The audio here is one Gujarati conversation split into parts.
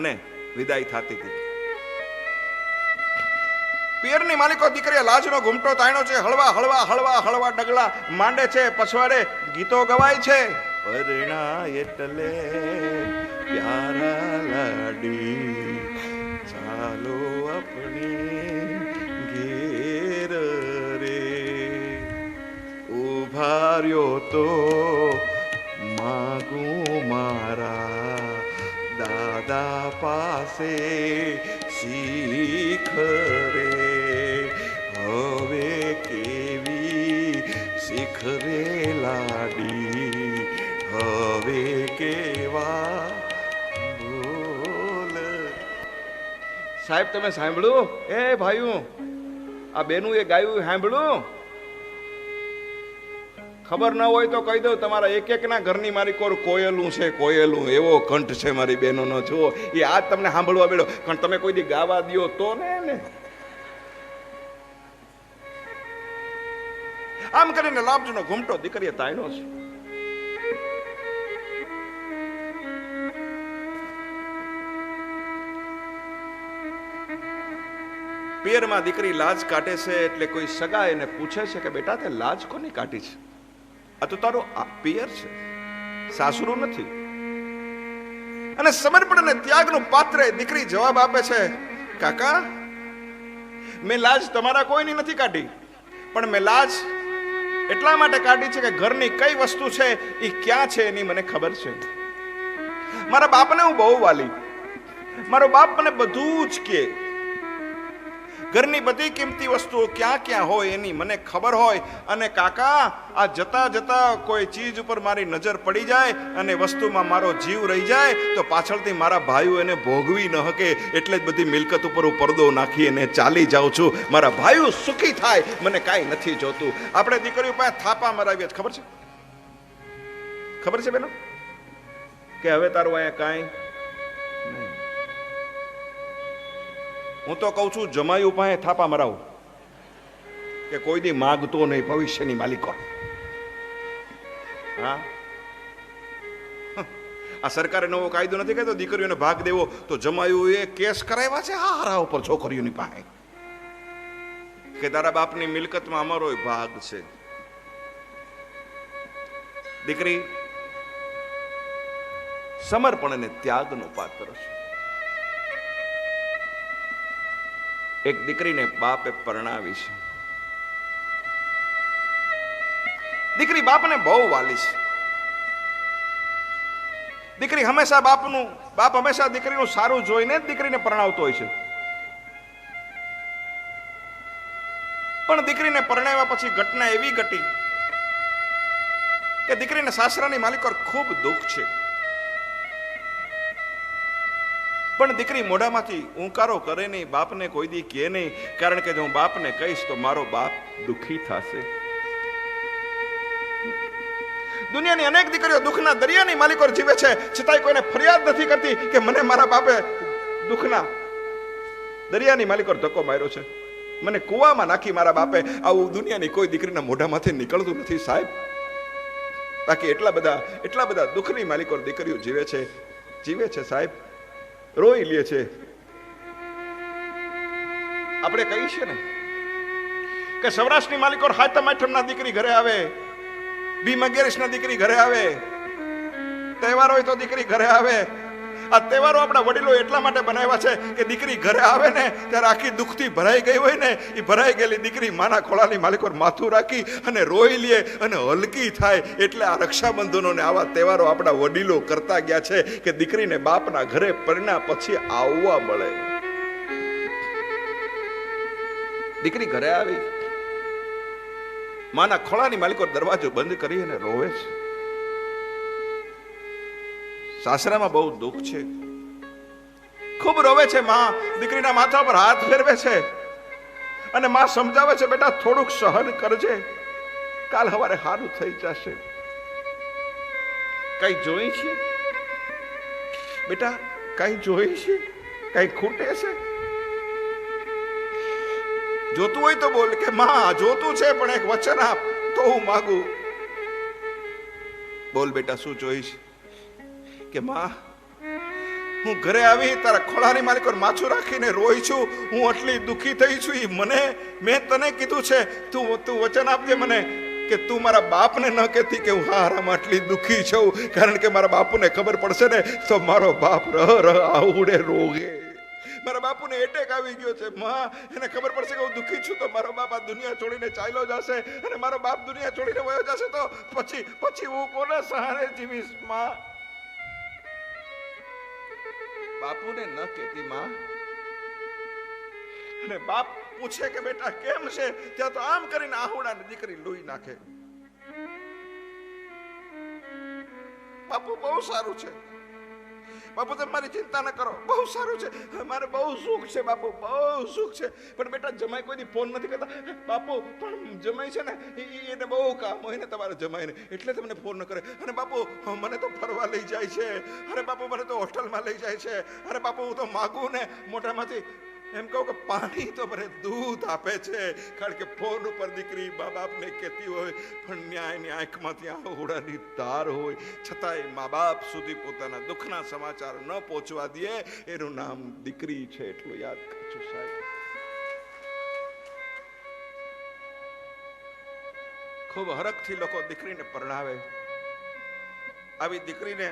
અને વિદાય થતી હતી. પિયરની માલિકો દીકરીએ લાજનો ઘૂમટો તાણ્યો છે. હળવા હળવા હળવા હળવા ડગલા માંડે છે. પછવાડે ગીતો ગવાય છે. પરણા એટલે પ્યારા લાડી, ચાલો આપણી ઘેર રે. ઉભાર્યો તો માગું મારા દાદા પાસે શીખ રે. હવે કેવી શીખ રે લાડી, હવે કેવા બોલ. સાહેબ તમે સાંભળ્યું? એ ભાઈઓ, આ બેનું એ ગાયું સાંભળ્યું? ખબર ન હોય તો કહી દઉં, તમારા એક એક ના ઘરની મારી કોર કોયલું છે. કોયલું એવો કંઠ છે મારી બહેનો નો. જુઓ, એ આજ તમને સાંભળવા મળ્યો. પણ તમે કોઈ દી ગાવા દો તો ને. આમ કરીને લાભજનો ઘૂમટો દીકરીએ તાણ્યો છે. પિયરમાં દીકરી લાજ કાઢે છે એટલે કોઈ સગા એને પૂછે છે કે બેટા તે લાજ કોની કાઢી છે? આ તો તારો પિયર છે, સાસરું નથી. અને સમર્પણ અને ત્યાગનું પાત્ર દીકરી જવાબ આપે છે, કાકા મેં લાજ તમારા કોઈની નથી કાઢી, પણ મેં લાજ એટલા માટે કાઢી છે કે ઘરની કઈ વસ્તુ છે એ ક્યાં છે એની મને ખબર છે. મારા બાપને હું બહુ વાલી, મારો બાપ મને બધું જ કહે. ઘરની બધી કિંમતી વસ્તુઓ ક્યાં ક્યાં હોય એની મને ખબર હોય. અને કાકા આ જતા જતા કોઈ ચીજ ઉપર મારી નજર પડી જાય અને વસ્તુમાં મારો જીવ રહી જાય તો પાછળથી મારા ભાઈઓ એને ભોગવી ન શકે. એટલે જ બધી મિલકત ઉપર હું પડદો નાખી અને ચાલી જાઉં છું. મારા ભાઈઓ સુખી થાય, મને કાંઈ નથી જોતું. આપણે દીકરીઓ પાસે થાપા મરાવીએ ખબર છે? ખબર છે બેનો કે હવે તારું અહીંયા કાંઈ નહીં. હું તો કહું છું જમાયું પાસે થાપા મરાવું કે કોઈ દી માગતો નહીં, ભવિષ્યની માલિકો. હા, આ સરકારે નવો કાયદો નથી કહેતો દીકરીઓને ભાગ દેવો, તો જમાયું એ કેસ કરાવ્યા છે હારા ઉપર છોકરીઓની પાસે કે તારા બાપની મિલકતમાં અમારો ભાગ છે. દીકરી સમર્પણ અને ત્યાગનો પાત્ર છે. એક દીકરીને બાપે પરણાવી છે. દીકરી બાપને બહુ વાલી છે. દીકરી હંમેશા બાપ હંમેશા દીકરીનું સારું જોઈને જ દીકરીને પરણાવતો હોય છે. પણ દીકરીને પરણાવ્યા પછી ઘટના એવી ઘટી કે દીકરીને સાસરાની માલિક પર ખૂબ દુઃખ છે. પણ દીકરી મોઢામાંથી ઊંકારો કરે નહીં, બાપને કોઈ દી કહે નહીં. કારણ કે જો હું બાપને કહીશ તો મારો બાપ દુઃખી થશે. દુનિયાની અનેક દીકરીઓ દુઃખના દરિયાની માલિકો જીવે છે, છતાંય કોઈને ફરિયાદ નથી કરતી કે મને મારા બાપે દુઃખના દરિયાની માલિકો ધક્કો માર્યો છે, મને કુવામાં નાખી મારા બાપે. આવું દુનિયાની કોઈ દીકરીના મોઢામાંથી નીકળતું નથી સાહેબ. બાકી એટલા બધા દુઃખની માલિકો દીકરીઓ જીવે છે સાહેબ. રોઈ લે છે. આપણે કહી છે ને કે સૌરાષ્ટ્રની માલિકો હાતમ આઠમના દીકરી ઘરે આવે, ભીમ 11 દીકરી ઘરે આવે, તહેવાર હોય તો દીકરી ઘરે આવે. આ તહેવારો આપણા વડીલો એટલા માટે બનાવ્યા છે કે દીકરી ઘરે આવે ને ત્યારે આખી દુઃખથી ભરાઈ ગઈ હોય ને, એ ભરાઈ ગયેલી દીકરી માના ખોળાની માલિકો માથું રાખી અને રોઈ લે અને હલકી થાય. એટલે આ રક્ષાબંધનો ને આવા તહેવારો આપણા વડીલો કરતા ગયા છે કે દીકરીને બાપના ઘરે પરણ્યા પછી આવવા મળે. દીકરી ઘરે આવી, માના ખોળાની માલિકો દરવાજો બંધ કરી અને રોવે છે. સાસરામાં બહુ દુઃખ છે, ખૂબ રોવે છે. માં દીકરીના માથા પર હાથ ફેરવે છે અને માં સમજાવે છે, બેટા થોડુંક સહન કરજે, કાલ સવારે સારું થઈ જશે. કઈ જોઈ છે બેટા? કઈ જોઈ છે? કઈ ખૂટે છે? જોતું હોય તો બોલ કે માં જોતું છે, પણ એક વચન આપ તો હું માગું. બોલ બેટા શું જોઈશ? કે માં હું ઘરે આવી તારા ખોળાની માલિક પર માથું રાખીને રોઈ છું, હું આટલી દુઃખી થઈ છું. ઈ મને, મેં તને કીધું છે, તું વચન આપજે મને કે તું મારા બાપને ન કહેતી કે હું હારામાં આટલી દુઃખી છું, કારણ કે મારા બાપુને ખબર પડશે ને તો મારો બાપ રહ આવડે રોગે. મારા બાપુને એટેક આવી ગયો છે, માં એને ખબર પડશે કે હું દુઃખી છું તો મારો બાપ આ દુનિયા છોડીને ચાલ્યો જશે, અને મારો બાપ દુનિયા છોડીને વયો જશે તો પછી હું કોના સહારે જીવીશ? માં બાપુને ન કહેતી માં. અને બાપ પૂછે કે બેટા કેમ છે, ત્યાં તો આમ કરીને આહુડાની દીકરી લોહી નાખે. બાપુ બહુ સારું છે, બાપુ તમે મારી ચિંતા ન કરો, બહુ સારું છે, મારે બહુ સુખ છે બાપુ, બહુ સુખ છે. પણ બેટા જમાઈ કોઈ દી ફોન નથી કરતા. બાપુ પણ જમાઈ છે ને એને બહુ કામ હોય ને તમારા જમાઈને, એટલે તમને ફોન ન કરે. અને બાપુ મને તો ફરવા લઈ જાય છે, અરે બાપુ મને તો હોટલમાં લઈ જાય છે, અરે બાપુ હું તો માગું ને મોઢામાંથી એમ કહું કે પાણી તો મને દૂધ આપે છે, કારણ કે ફોન ઉપર દીકરી મા બાપને કહેતી હોય પણ ન્યાયની આંખમાંથી આહુડાની ધાર હોય, છતાંય મા બાપ સુધી પોતાના દુઃખના સમાચાર ન પહોંચવા દે. એનું નામ દીકરી છે, એટલું યાદ કરજો સાહેબ. ખૂબ હરખથી લોકો દીકરીને પરણાવે. આવી દીકરીને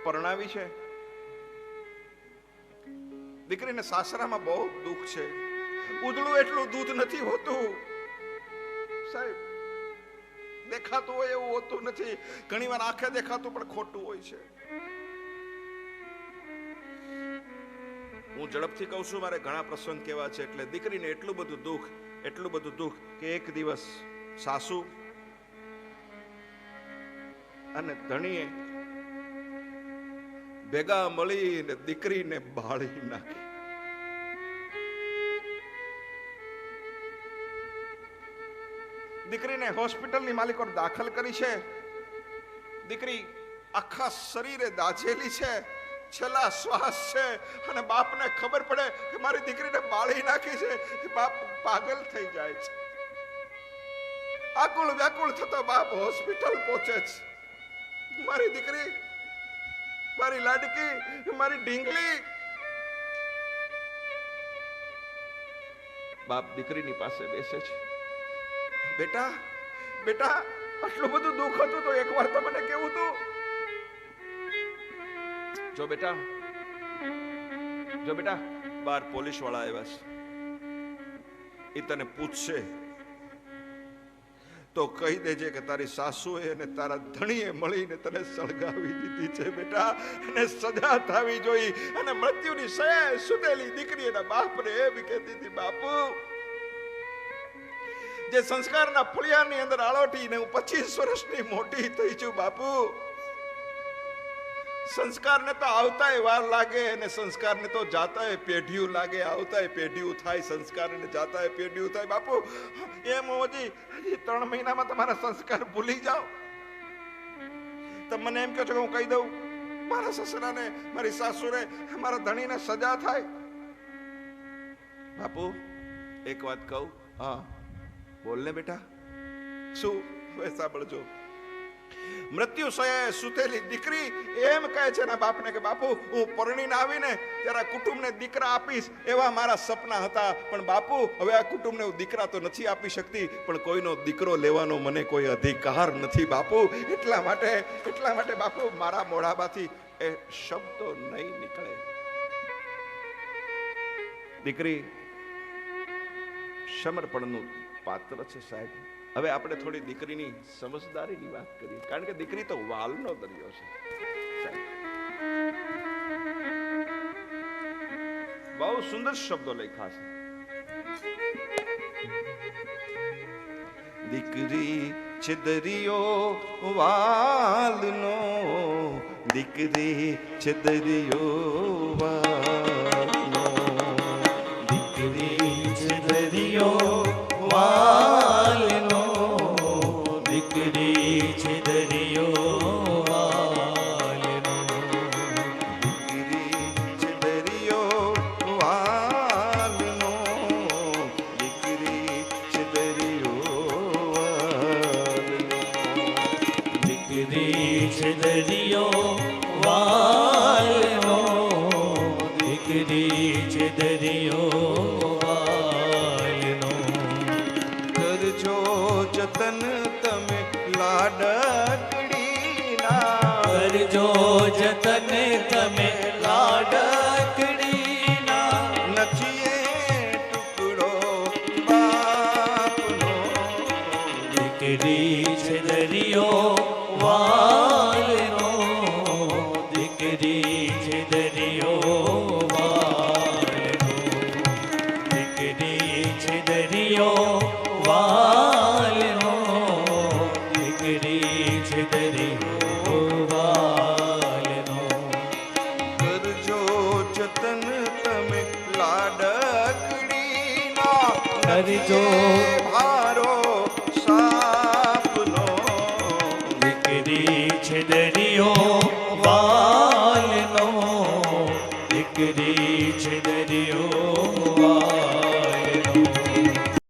પરણાવી છે. દીકરીને સાસરામાં બહુ દુઃખ છે. ઉજળું એટલું દૂધ નથી હોતું સાહેબ, દેખાતું હોય એવું હોતું નથી. ઘણી વાર આંખે દેખાતું પણ ખોટું હોય છે. હું ઝડપથી કહું છું, મારે ઘણા પ્રસંગ કેવા છે. એટલે દીકરીને એટલું બધું દુઃખ કે એક દિવસ સાસુ અને ધણીએ ભેગા મળીને દીકરીને બાળી નાખી. દીકરીને હોસ્પિટલની માલિકો દાખલ કરી છે. દીકરી આખા શરીરે દાઝેલી છે, છેલ્લા શ્વાસ છે, અને બાપને ખબર પડે કે મારી દીકરીને બાળી નાખી છે, બાપ પાગલ થઈ જાય છે. આકુળ વ્યાકુળ થતો બાપ હોસ્પિટલ પહોંચે છે. મારી દીકરી, મારી લાડકી, મારી ઢીંગલી. બાપ દીકરીની પાસે બેસે છે. બેટા બેટા આટલું બધું દુઃખ હતું તો એકવાર તો મને કેવું તું. જો બેટા બાર પોલીસ વાળા આવ્યા છે, એ તને પૂછશે તો કહી દેજે કે તારી સાસુએ અને તારા ધણીએ મળીને તને સળગાવી દીધી છે બેટા, અને સજા થવી જોઈ. અને મૃત્યુની સયા સુતેલી દીકરી એના બાપને એમ કહેતી હતી, બાપુ જે સંસ્કારના ફળિયાની અંદર આળોટીને હું 25 વર્ષની મોટી થઈ છું બાપુ, સંસ્કારને તો આવતાય વાર લાગે અને સંસ્કારને તો જાતાય પેઢીયું લાગે. આવતાય પેઢીયું થાય, સંસ્કારને જાતાય પેઢીયું થાય. બાપુ એમ હજી 3 મહિનામાં તમારા સંસ્કાર ભૂલી જાઓ. તમે મને એમ કહો છો કે હું કહી દઉં મારા સસરાને, મારી સાસુને, મારા ધણીને સજા થાય? બાપુ એક વાત કહું. હા બોલ ને બેટા. શું? હવે સાંભળજો. મૃત્યુ સયાએ સુતેલી દીકરી એમ કહે છે એના બાપને કે બાપુ હું પરણીને આવીને ત્યારે કુટુંબને દીકરા આપીશ એવા મારા સપના હતા, પણ બાપુ હવે આ કુટુંબને હું દીકરા તો નથી આપી શકતી, પણ કોઈનો દીકરો લેવાનો મને કોઈ અધિકાર નથી બાપુ. એટલા માટે બાપુ મારા મોઢામાંથી એ શબ્દો નહીં નીકળે. દીકરી સમર્પણનું પાત્ર છે સાહેબ. હવે આપણે થોડી દીકરીની સમજદારીની વાત કરીએ, કારણ કે દીકરી તો વાલનો દરિયો છે. બહુ સુંદર શબ્દો લખ્યા છે. દીકરી છે દરિયો વાલનો, દીકરી છે દરિયો વાલનો, દીકરી છે દરિયો વાલનો, દીકરી છે દરિયો વાલનો, દીકરી છે દરિયો વાલનો, દીકરી છે દરિયો વાલનો, દીકરી છે દરિયો વાલનો, લાડકડીના કરજો જતન તમે લાડકડીના. નથી એ ટુકડો બાપનો દીકરી છે દરિયો વાલનો, દીકરી છે દરિયો વાલનો, દીકરી છે દરિયો વાલનો, દીકરી છે દરિયો વાલનો. કરજો જતન તમે લાડકડીના કરજો ભારો સાપનો દીકરી છે દરિયો વાલનો, દીકરી છે દરિયો